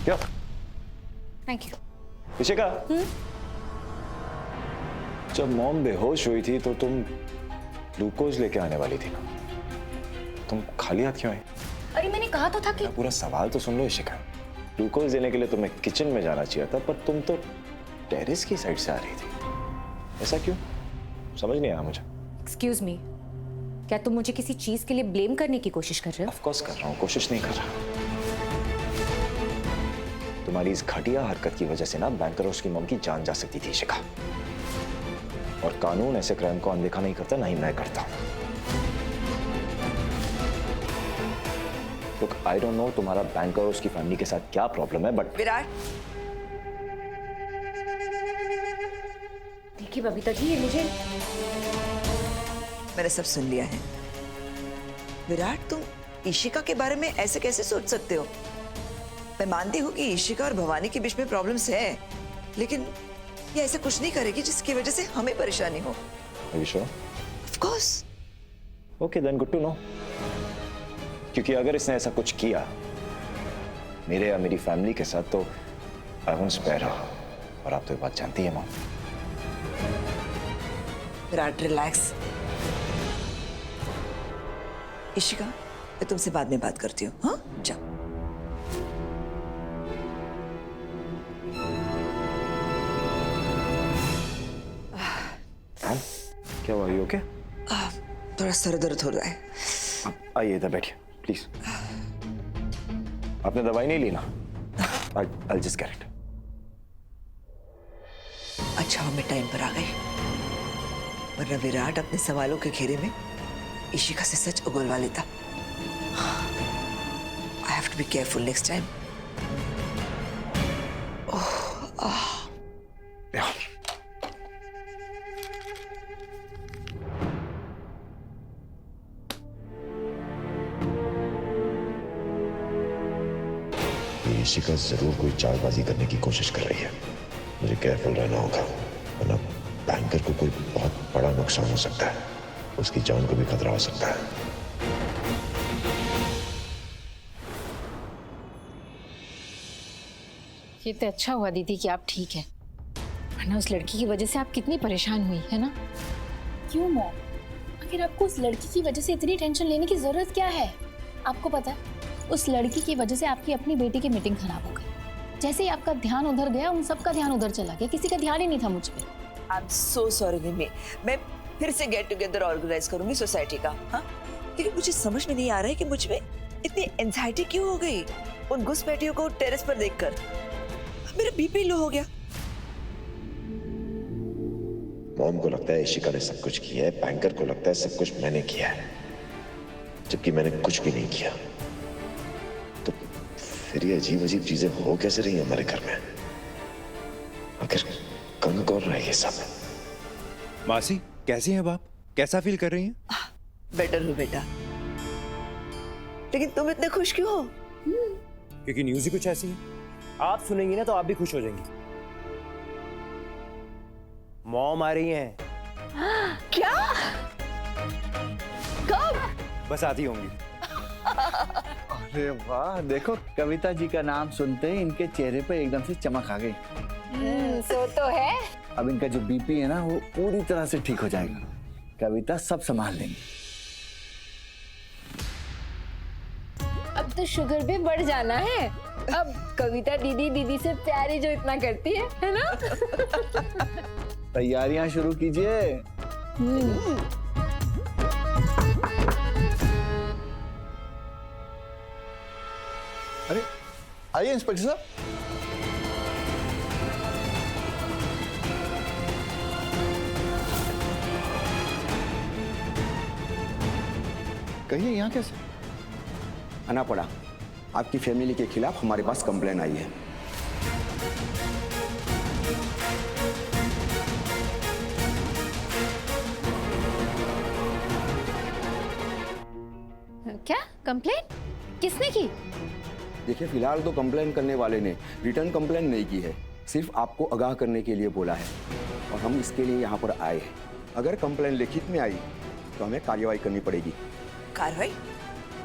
क्या? Thank you. Ishika, जब mom बेहोश हुई थी तो तुम ग्लूकोज लेके आने वाली थी ना? तुम खाली हाथ क्यों आई? अरे मैंने कहा तो था कि पूरा सवाल तो सुन लो इशिका। ग्लूकोज देने के लिए तुम्हें किचन में जाना चाहिए था, पर तुम तो टेरेस की साइड से आ रही थी। ऐसा क्यों? समझ नहीं आया मुझे। एक्सक्यूज मी, क्या तुम मुझे किसी चीज के लिए ब्लेम करने की कोशिश कर रहे हो? ऑफ कोर्स कर रहा हूँ, कोशिश नहीं कर रहा। तुम्हारी इस घटिया हरकत की वजह से ना बैंकर और उसकी मॉम की जान जा सकती थी इशिका। और कानून ऐसे क्राइम को अनदेखा नहीं करता, ना ही मैं करता। Look, I don't know तुम्हारा बैंकर और उसकी फैमिली के साथ क्या प्रॉब्लम है, बट विराट, देखिए बबीता जी, ये मुझे मैंने सब सुन लिया है। विराट, तुम ईशिका के बारे में ऐसे कैसे सोच सकते हो? मैं मानती हूँ कि ईशिका और भवानी के बीच में प्रॉब्लम्स है, लेकिन ये ऐसा कुछ नहीं करेगी जिसकी वजह से हमें परेशानी हो। Are you sure? Of course. Okay, then good to know. क्योंकि अगर इसने ऐसा कुछ किया मेरे या मेरी फैमिली के साथ, तो I won't spare her. और आप तो ये बात जानती है मॉम। विराट, रिलैक्स। ईशिका, मैं तुमसे बाद में बात करती हूँ। हाँ, जाओ। क्या हुआ? You okay? थोड़ा सर दर्द हो रहा है। आइए इधर बैठिए प्लीज। आपने दवाई नहीं ली ना? I'll just get it. अच्छा, मैं टाइम पर आ गई, वरना विराट अपने सवालों के घेरे में ईशिका से सच उगलवा लेता। I have to be careful next time. Ishika जरूर कोई चालबाजी करने की कोशिश कर रही है। मुझे केयरफुल रहना होगा, वरना बैंकर को कोई बहुत बड़ा नुकसान हो सकता है। उसकी जान को भी खतरा हो सकता है। ये तो अच्छा हुआ दीदी कि आप ठीक है, वरना उस लड़की की वजह से आप कितनी परेशान हुई है ना? क्यों मॉम? आखिर आपको उस लड़की की वजह से इतनी टेंशन लेने की जरूरत क्या है? आपको पता है, उस लड़की की वजह से आपकी अपनी बेटी की मीटिंग खराब हो गई। जैसे ही आपका ध्यान उधर गया, उन सबका ध्यान उधर चला गया, किसी का ध्यान ही नहीं था मुझ पे। आई एम सो सॉरी निमी, मैं फिर से गेट टुगेदर ऑर्गेनाइज करूंगी सोसाइटी का। हाँ, लेकिन मुझे समझ में नहीं आ रहा है कि मुझ में इतनी एंजाइटी क्यों हो गई उन घुसपैठियों को टेरेस पर देखकर। मेरा बीपी लो हो गया। मॉम को लगता है ईशिका ने सब कुछ किया है, बैंकर को लगता है सब कुछ मैंने किया है, जबकि मैंने कुछ भी नहीं किया। तो फिर ये अजीब अजीब चीजें हो कैसे रही हैं हमारे घर में? आखिर कौन कौन रहा है ये सब? मासी, कैसी हैं आप? कैसा फील कर रही हैं? बेटर हो बेटा, लेकिन तुम इतने खुश क्यों हो? क्योंकि न्यूज़ ही कुछ ऐसी है। आप सुनेंगी ना तो आप भी खुश हो जाएंगी। मॉम आ रही हैं। क्या? कब? बस आती होंगी। अरे वाह, देखो कविता जी का नाम सुनते ही इनके चेहरे पे एकदम से चमक आ गई। सो तो है। अब इनका जो बीपी है ना, वो पूरी तरह से ठीक हो जाएगा। कविता सब संभाल लेंगी। अब तो शुगर भी बढ़ जाना है। अब कविता दीदी दीदी से प्यार ही जो इतना करती है ना? तैयारियां शुरू कीजिए। अरे आइए इंस्पेक्टर साहब। कहिए यहाँ कैसे? आना पड़ा। आपकी फैमिली के खिलाफ हमारे पास कंप्लेन आई है। क्या कंप्लेन? किसने की? देखिए, फिलहाल तो कंप्लेन करने वाले ने रिटर्न कंप्लेन नहीं की है, सिर्फ आपको आगाह करने के लिए बोला है और हम इसके लिए यहाँ पर आए हैं। अगर कंप्लेन लिखित में आई तो हमें कार्रवाई करनी पड़ेगी। कार्रवाई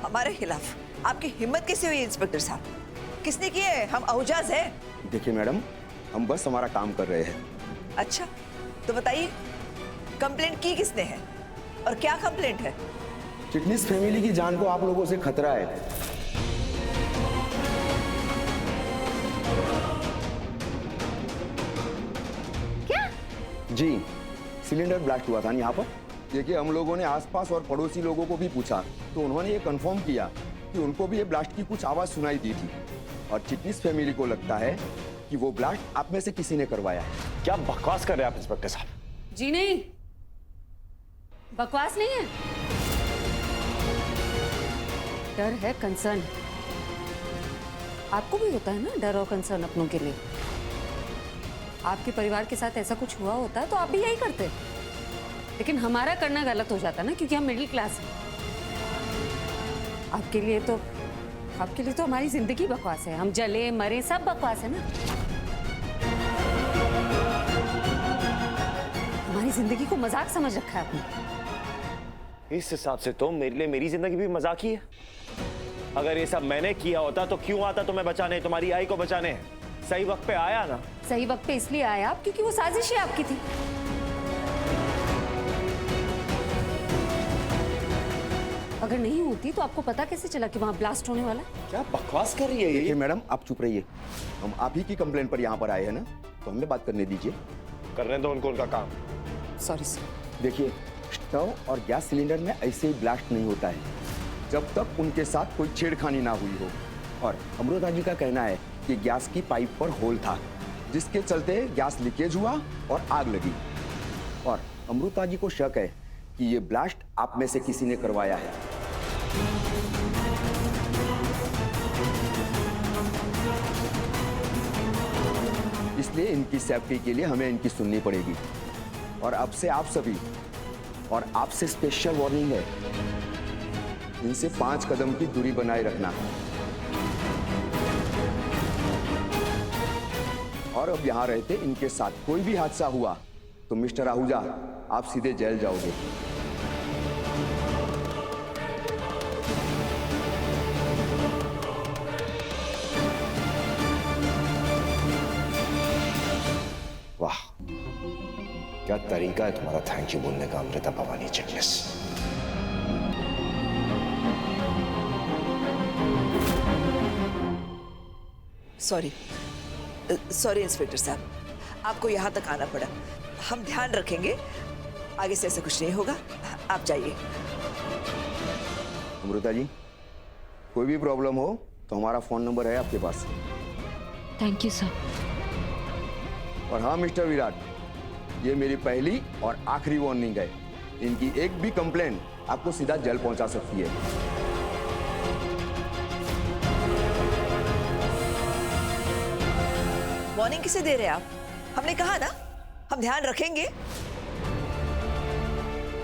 हमारे खिलाफ? आपकी हिम्मत कैसे हुई इंस्पेक्टर साहब? किसने किए हैं? हम अहुजाज हैं। देखिए मैडम, हम बस हमारा काम कर रहे हैं। अच्छा, तो बताइए कंप्लेंट की किसने है और क्या कंप्लेंट है? चिटनिस फैमिली की जान को आप लोगों से खतरा है। क्या? जी, सिलेंडर ब्लास्ट हुआ था यहाँ पर। देखिए, हम लोगों ने आसपास और पड़ोसी लोगों को भी पूछा तो उन्होंने ये कंफर्म किया कि उनको भी ये ब्लास्ट की कुछ आवाज सुनाई दी थी और चिटनिस फैमिली को लगता है कि वो ब्लास्ट आप में से किसी ने करवाया है। क्या बकवास कर रहे हैं आप इंस्पेक्टर साहब? जी नहीं, बकवास नहीं है, डर है, कंसर्न। आपको भी होता है ना डर और कंसर्न अपनों के लिए। आपके परिवार के साथ ऐसा कुछ हुआ होता है तो आप भी यही करते, लेकिन हमारा करना गलत हो जाता ना, क्योंकि हम मिडिल क्लास हैं। आपके लिए तो हमारी जिंदगी बकवास है, हम जले मरे सब बकवास है ना। हमारी जिंदगी को मजाक समझ रखा है आपने। इस हिसाब से तो मेरे लिए मेरी जिंदगी भी मजाक ही है। अगर ये सब मैंने किया होता तो क्यों आता तुम्हें बचाने, तुम्हारी आई को बचाने? सही वक्त पे आया ना। सही वक्त पे इसलिए आया आप क्योंकि वो साजिश ही आपकी थी। अगर नहीं होती तो आपको पता कैसे चला कि वहां ब्लास्ट होने वाला है? क्या बकवास कर रही है ये? देखिए मैडम, आप चुप रहिए। हम आप ही की कंप्लेंट पर यहाँ पर आए हैं ना, तो हमें बात करने दीजिए। करने दो उनको उनका काम। Sorry sir. देखिए, स्टव और गैस सिलेंडर में ऐसे ही ब्लास्ट नहीं होता है जब तक उनके साथ कोई छेड़खानी ना हुई हो। और अमृता जी का कहना है कि गैस की पाइप पर होल था, जिसके चलते गैस लीकेज हुआ और आग लगी। और अमृता जी को शक है कि ये ब्लास्ट आप में से किसी ने करवाया है। इसलिए इनकी सेफ्टी के लिए हमें इनकी सुननी पड़ेगी। और अब से आप सभी और आपसे स्पेशल वार्निंग है, इनसे 5 कदम की दूरी बनाए रखना। और अब यहां रहते इनके साथ कोई भी हादसा हुआ तो मिस्टर आहूजा, आप सीधे जेल जाओगे। वाह, क्या तरीका है तुम्हारा थैंक यू बोलने का अमृता भवानी चिटनिस। सॉरी इंस्पेक्टर साहब, आपको यहाँ तक आना पड़ा। हम ध्यान रखेंगे, आगे से ऐसा कुछ नहीं होगा। आप जाइए। अमृता जी, कोई भी प्रॉब्लम हो तो हमारा फोन नंबर है आपके पास। Thank you sir. और हाँ मिस्टर विराट, ये मेरी पहली और आखिरी वार्निंग है। इनकी एक भी कंप्लेंट आपको सीधा जेल पहुंचा सकती है। वार्निंग किसे दे रहे हैं आप? हमने कहा ना हम ध्यान रखेंगे।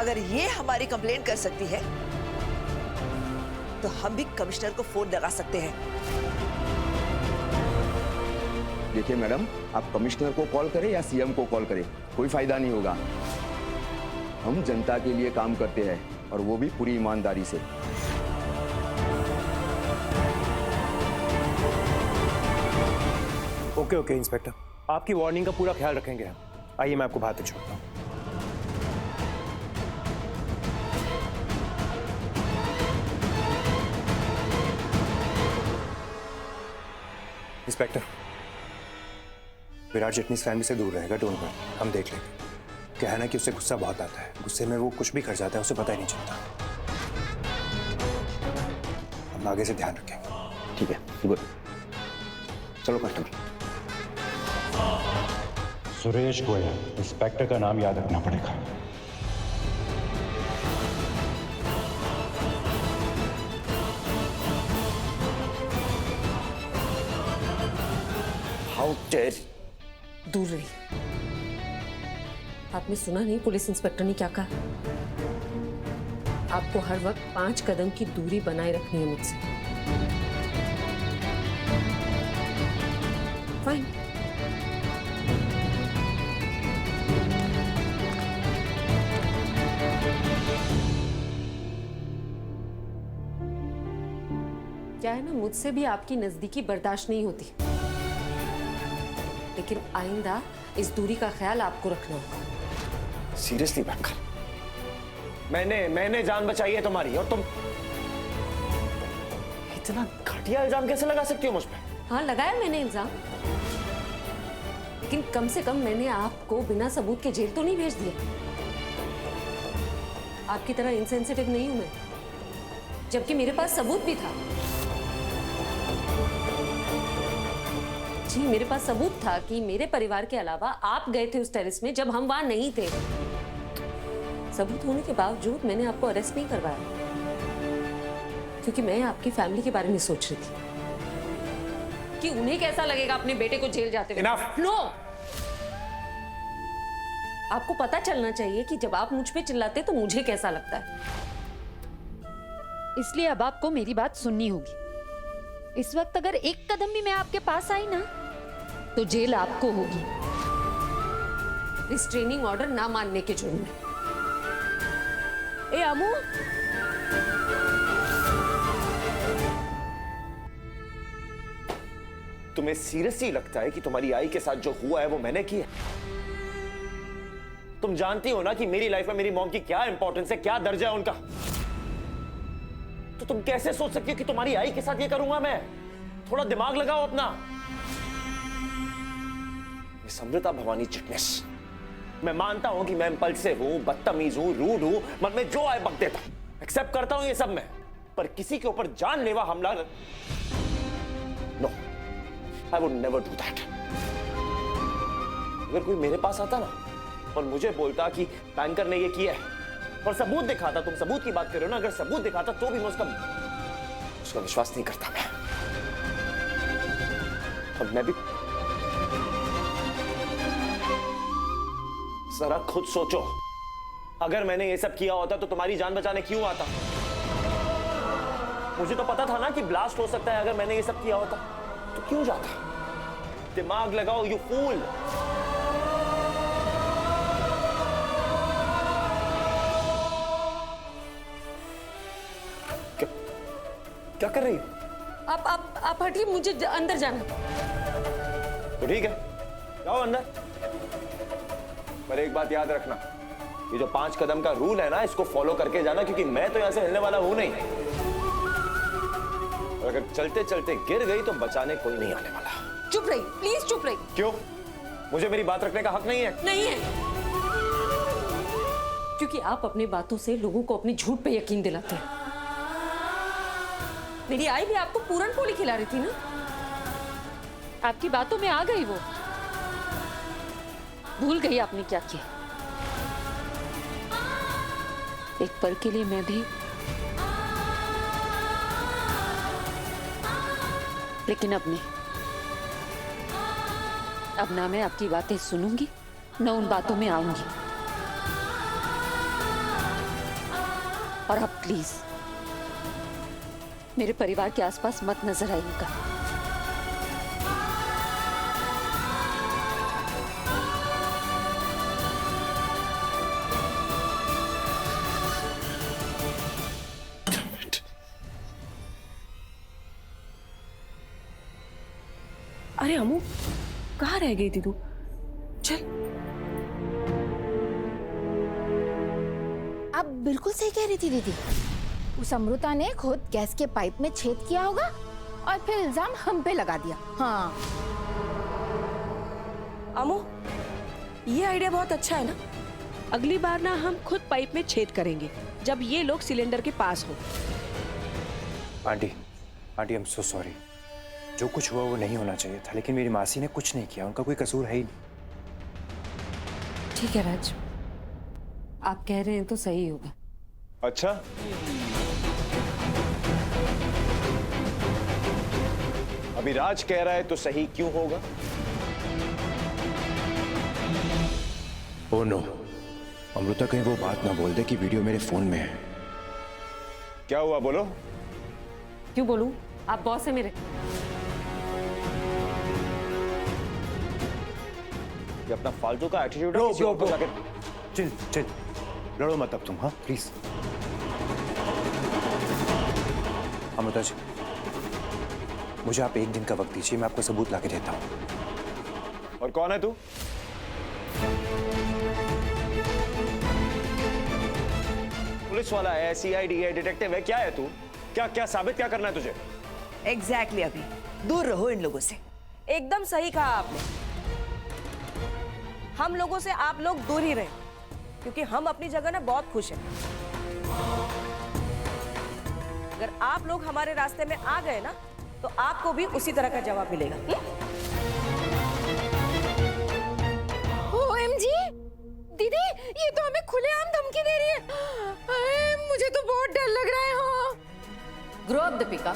अगर ये हमारी कंप्लेंट कर सकती है तो हम भी कमिश्नर को फोन लगा सकते हैं। देखिए मैडम, आप कमिश्नर को कॉल करें या सीएम को कॉल करें, कोई फायदा नहीं होगा। हम जनता के लिए काम करते हैं और वो भी पूरी ईमानदारी से। ओके इंस्पेक्टर, आपकी वार्निंग का पूरा ख्याल रखेंगे हम। आइए मैं आपको बाहर तक छोड़ता हूँ। इंस्पेक्टर, विराट चिटनिस फैमिली से दूर रहेगा, डोंट वरी, हम देख लेंगे। क्या है ना कि उससे गुस्सा बहुत आता है, गुस्से में वो कुछ भी कर जाता है, उसे पता ही नहीं चलता। हम आगे से ध्यान रखेंगे। ठीक है, गुड। चलो कस्टमर। सुरेश गोयल, इंस्पेक्टर का नाम याद रखना पड़ेगा। How dare. दूर रही। आपने सुना नहीं पुलिस इंस्पेक्टर ने क्या कहा? आपको हर वक्त 5 कदम की दूरी बनाए रखनी है मुझसे। फाइन। क्या है ना, मुझसे भी आपकी नजदीकी बर्दाश्त नहीं होती, लेकिन आइंदा इस दूरी का ख्याल आपको रखना होगा। सीरियसली बैंकर, मैंने जान बचाई है तुम्हारी, और तुम इतना घटिया इल्जाम कैसे लगा सकती हो मुझ पे? हाँ, लगाया मैंने इल्जाम, लेकिन कम से कम मैंने आपको बिना सबूत के जेल तो नहीं भेज दिया। आपकी तरह इनसेंसिटिव नहीं हूं मैं, जबकि मेरे पास सबूत भी था। जी, मेरे पास सबूत था कि मेरे परिवार के अलावा आप गए थे उस टेरेस में जब हम वहां नहीं थे। सबूत होने के बावजूद मैंने आपको अरेस्ट नहीं करवाया, क्योंकि मैं आपकी फैमिली के बारे में सोच रही थी कि उन्हें कैसा लगेगा अपने बेटे को जेल जाते हुए। Enough! नो, आपको पता चलना चाहिए कि जब आप मुझ पे चिल्लाते तो मुझे कैसा लगता है। इसलिए अब आपको मेरी बात सुननी होगी। इस वक्त अगर एक कदम भी मैं आपके पास आई ना, तो जेल आपको होगी, रिस्ट्रेनिंग ऑर्डर ना मानने के जुर्म में। ए अमू, तुम्हें सीरियसली लगता है कि तुम्हारी आई के साथ जो हुआ है वो मैंने किया? तुम जानती हो ना कि मेरी लाइफ में मेरी मॉम की क्या इंपॉर्टेंस है, क्या दर्जा है उनका। तो तुम कैसे सोच सकती हो कि तुम्हारी आई के साथ ये करूंगा मैं? थोड़ा दिमाग लगाओ अपना। समृता भवानी चिटनेस, मैं मानता हूं कि मैं इंपल्सिव हूं, बदतमीज हूं, रूड हूं, मन में जो आए बक देता हूं, एक्सेप्ट करता हूं ये सब मैं, पर किसी के ऊपर जानलेवा हमला, no, I would never do that. अगर कोई मेरे पास आता ना और मुझे बोलता कि बैंकर ने ये किया है और सबूत दिखाता, तुम सबूत की बात कर रहे हो ना, अगर सबूत दिखाता तो भी मैं उसका विश्वास नहीं करता मैं। अब मैं भी जरा खुद सोचो, अगर मैंने ये सब किया होता तो तुम्हारी जान बचाने क्यों आता? मुझे तो पता था ना कि ब्लास्ट हो सकता है, अगर मैंने ये सब किया होता तो क्यों जाता? दिमाग लगाओ यू फूल। क्या कर रही हो? आप हटिए, मुझे अंदर जाना। तो ठीक है, जाओ अंदर, पर एक बात याद रखना, ये जो 5 कदम का रूल है ना, इसको फॉलो करके जाना, क्योंकि मैं तो यहां से हिलने वाला हूं नहीं। और अगर चलते चलते गिर गई तो बचाने कोई नहीं आने वाला। चुप रही, प्लीज चुप रही। क्यों? मुझे मेरी बात रखने का हक नहीं है? नहीं है, क्योंकि आप अपनी बातों से लोगों को अपनी झूठ पे यकीन दिलाते हैं। मेरी आई भी आपको पूरन पोली खिला रही थी ना, आपकी बातों में आ गई वो, भूल गई आपने क्या किया। एक पल के लिए मैं भी, लेकिन अब नहीं। अब ना मैं आपकी बातें सुनूंगी, न उन बातों में आऊंगी। और आप प्लीज मेरे परिवार के आसपास मत नजर आइएगा। अरे अमू, कहाँ रह गई थी तू? चल। आप बिल्कुल सही कह रही थी दीदी। उस अमृता ने खुद गैस के पाइप में छेद किया होगा और फिर इल्जाम हम पे लगा दिया। हाँ अमू, ये आइडिया बहुत अच्छा है ना। अगली बार ना हम खुद पाइप में छेद करेंगे जब ये लोग सिलेंडर के पास हो। Aunty, I am so sorry. जो कुछ हुआ वो नहीं होना चाहिए था, लेकिन मेरी मासी ने कुछ नहीं किया, उनका कोई कसूर है ही नहीं। ठीक है राज, आप कह रहे हैं तो सही होगा। अच्छा, अभी राज कह रहा है तो सही क्यों होगा? ओह नो, अमृता कहीं वो बात ना बोल दे कि वीडियो मेरे फोन में है। क्या हुआ, बोलो। क्यों बोलूं, आप बॉस है मेरे। ये अपना फालतू का एटीट्यूड है, किसी और को जाके चिल चिल, लड़ो मत अब तुम, हाँ प्लीज। अमृता जी, मुझे आप एक दिन का वक्त दीजिए, मैं आपको सबूत लाके देता हूँ। और कौन है तू? पुलिस वाला है, सीआईडी है, डिटेक्टिव है, क्या है तू? क्या क्या साबित क्या करना है तुझे? एग्जैक्टली अभी दूर रहो इन लोगों से। एकदम सही कहा आपने। हम लोगों से आप लोग दूर ही रहे, क्योंकि हम अपनी जगह ना बहुत खुश हैं। अगर आप लोग हमारे रास्ते में आ गए ना, तो आपको भी उसी तरह का जवाब मिलेगा। OMG! दीदी, ये तो हमें खुलेआम धमकी दे रही है। अरे, मुझे तो बहुत डर लग रहा है। हाँ। Grow up Deepika.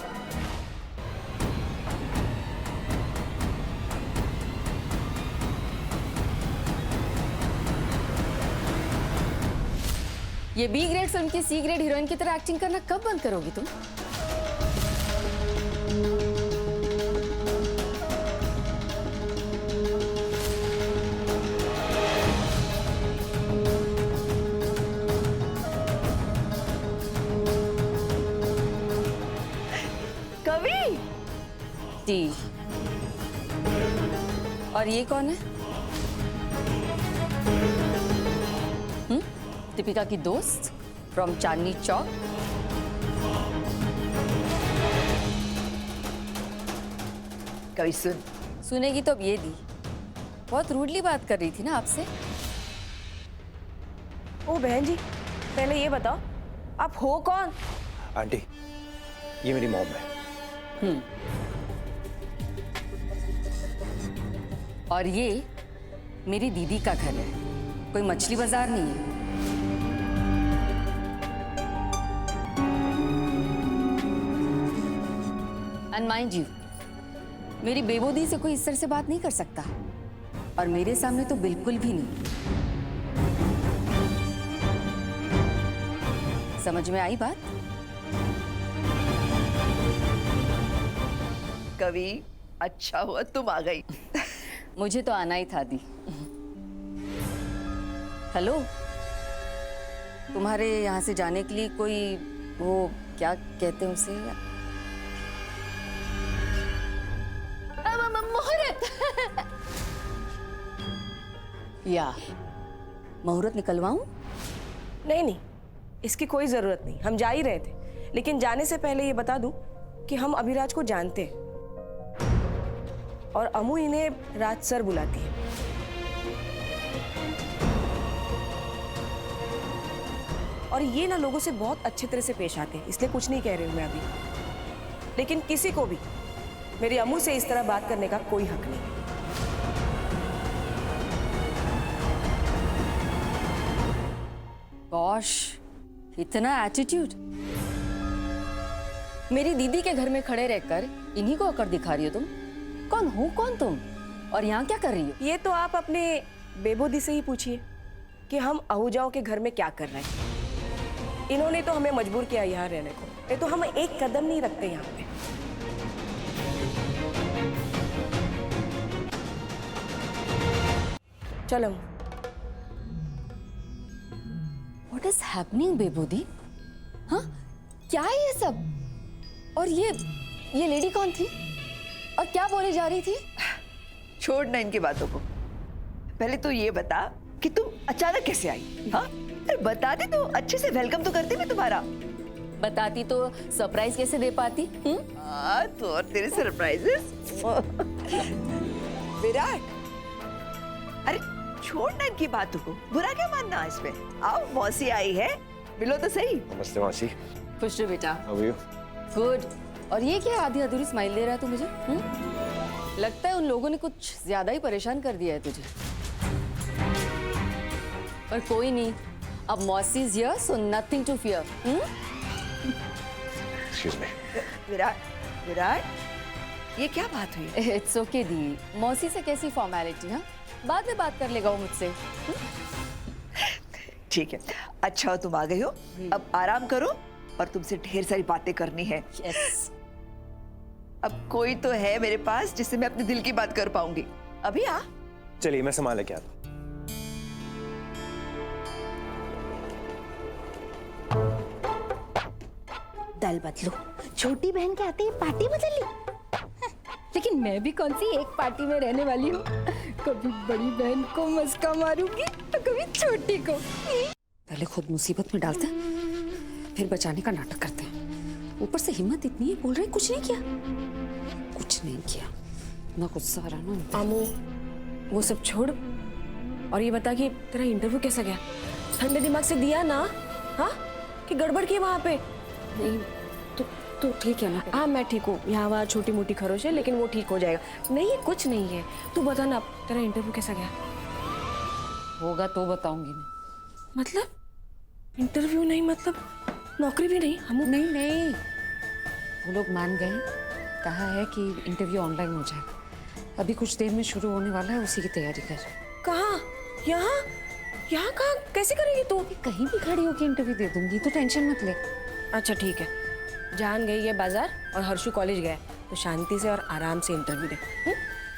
ये बी ग्रेड फिल्म की सी ग्रेड हीरोइन की तरह एक्टिंग करना कब बंद करोगी तुम? कवि जी। और ये कौन है? दीपिका की दोस्त फ्रॉम चांदनी चौक। कभी सुनेगी तो अब ये दी। बहुत रूडली बात कर रही थी ना आपसे। ओ बहन जी, पहले ये बताओ आप हो कौन? आंटी, ये मेरी मॉम है। और ये मेरी दीदी का घर है, कोई मछली बाजार नहीं है। एंड माइंड यू, मेरी बेबोदी से कोई इस तरह से बात नहीं कर सकता, और मेरे सामने तो बिल्कुल भी नहीं। समझ में आई बात? कवि, अच्छा हुआ तुम आ गई। मुझे तो आना ही था दी। हेलो, तुम्हारे यहाँ से जाने के लिए कोई वो क्या कहते हैं उसे? मुहूर्त। या मुहूर्त निकलवाऊं? नहीं नहीं, इसकी कोई जरूरत नहीं। हम जा ही रहे थे, लेकिन जाने से पहले ये बता दूं कि हम अभिराज को जानते हैं, और अमू इन्हें राज सर बुलाती है। और ये ना लोगों से बहुत अच्छी तरह से पेश आते हैं, इसलिए कुछ नहीं कह रही हूं मैं अभी। लेकिन किसी को भी मेरी अमू से इस तरह बात करने का कोई हक नहीं। गॉश, इतना एटीट्यूड। मेरी दीदी के घर में खड़े रहकर इन्हीं को अकड़ दिखा रही हो तुम? कौन हो कौन तुम, और यहाँ क्या कर रही हो? ये तो आप अपने बेबोदी से ही पूछिए कि हम आहूजाओं के घर में क्या कर रहे हैं। इन्होंने तो हमें मजबूर किया यहाँ रहने को, नहीं तो हम एक कदम नहीं रखते यहाँ पे। चलो। What is happening, बेबोदी? हाँ, क्या है ये सब? और ये लेडी कौन थी? और क्या बोली जा रही थी? छोड़ ना इनकी बातों को। पहले तो ये बता कि तुम अचानक कैसे आई? हाँ, अरे बता दे तो अच्छे से वेलकम तो करती मैं तुम्हारा। बताती तो सरप्राइज कैसे दे पाती? तो और तेरे सरप्राइजेस। विराट, अरे छोड़ ना इनकी बातों को, बुरा क्या मानना इसमें। आओ, मौसी आई है, मिलो तो सही। नमस्ते मौसी। खुश रहो बेटा। How are you? गुड। और ये क्या आधी अधूरी स्माइल दे रहा है तू मुझे? लगता है उन लोगों ने कुछ ज्यादा ही परेशान कर दिया है तुझे। पर कोई नहीं, अब मौसी is here, so nothing to fear. Excuse me. Virat, Virat, ये क्या बात हुई? इट्स ओके दी, मौसी से कैसी फॉर्मेलिटी? हाँ, बाद में बात कर लेगा वो मुझसे। ठीक है, अच्छा हो तुम आ गई हो। अब आराम करो, और तुमसे ढेर सारी बातें करनी है। यस। अब कोई तो है मेरे पास जिससे मैं अपने दिल की बात कर पाऊंगी। अभी आ। चलिए मैं सामान लेके आता हूँ। दल बदलो, छोटी बहन के आते ही पार्टी बदल ली। लेकिन मैं भी कौन सी एक पार्टी में रहने वाली हूँ। कभी बड़ी बहन को मस्का मारूंगी तो कभी छोटी को। पहले खुद मुसीबत में डालते हैं, फिर बचाने का नाटक करते हैं। ऊपर से हिम्मत इतनी है, बोल रहे हैं कुछ नहीं किया। कुछ नहीं किया, ना गुस्सा आ रहा ना। आमू, वो सब छोड़ और ये बता कि तेरा इंटरव्यू कैसा गया? ठंडे दिमाग से दिया ना? हाँ, कि गड़बड़ की वहाँ पे? नहीं तो ठीक है ना? हाँ मैं ठीक हूँ। यहाँ वहाँ छोटी मोटी खरोश है लेकिन वो ठीक हो जाएगा। नहीं कुछ नहीं है। तू बता ना, तेरा इंटरव्यू कैसा गया? होगा तो बताऊंगी मैं। मतलब इंटरव्यू नहीं, मतलब नौकरी भी नहीं? हम नहीं, वो लोग मान गए, कहा है कि इंटरव्यू ऑनलाइन हो जाएगा। अभी कुछ देर में शुरू होने वाला है, उसी की तैयारी कर। कहाँ? यहाँ कहाँ? कैसे करेगी तू? कहीं भी खड़ी होकर इंटरव्यू दे दूंगी, तो टेंशन मत ले। अच्छा ठीक है। जान गई है बाजार और हर्षु कॉलेज गया, तो शांति से और आराम से इंटरव्यू दे।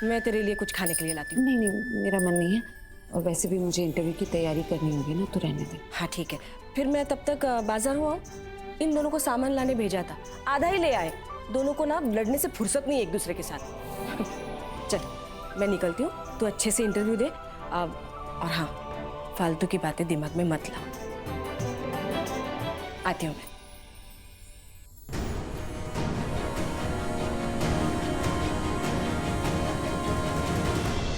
मैं तेरे लिए कुछ खाने के लिए लाती हूँ। नहीं, मेरा मन नहीं है, और वैसे भी मुझे इंटरव्यू की तैयारी करनी होगी ना, तो रहने दे। हाँ ठीक है, फिर मैं तब तक बाजार हुआ। इन दोनों को सामान लाने भेजा था, आधा ही ले आए। दोनों को ना लड़ने से फुर्सत नहीं एक दूसरे के साथ। चल मैं निकलती हूँ, तू अच्छे से इंटरव्यू दे। और हाँ, फालतू की बातें दिमाग में मत ला। आती हूँ मैं।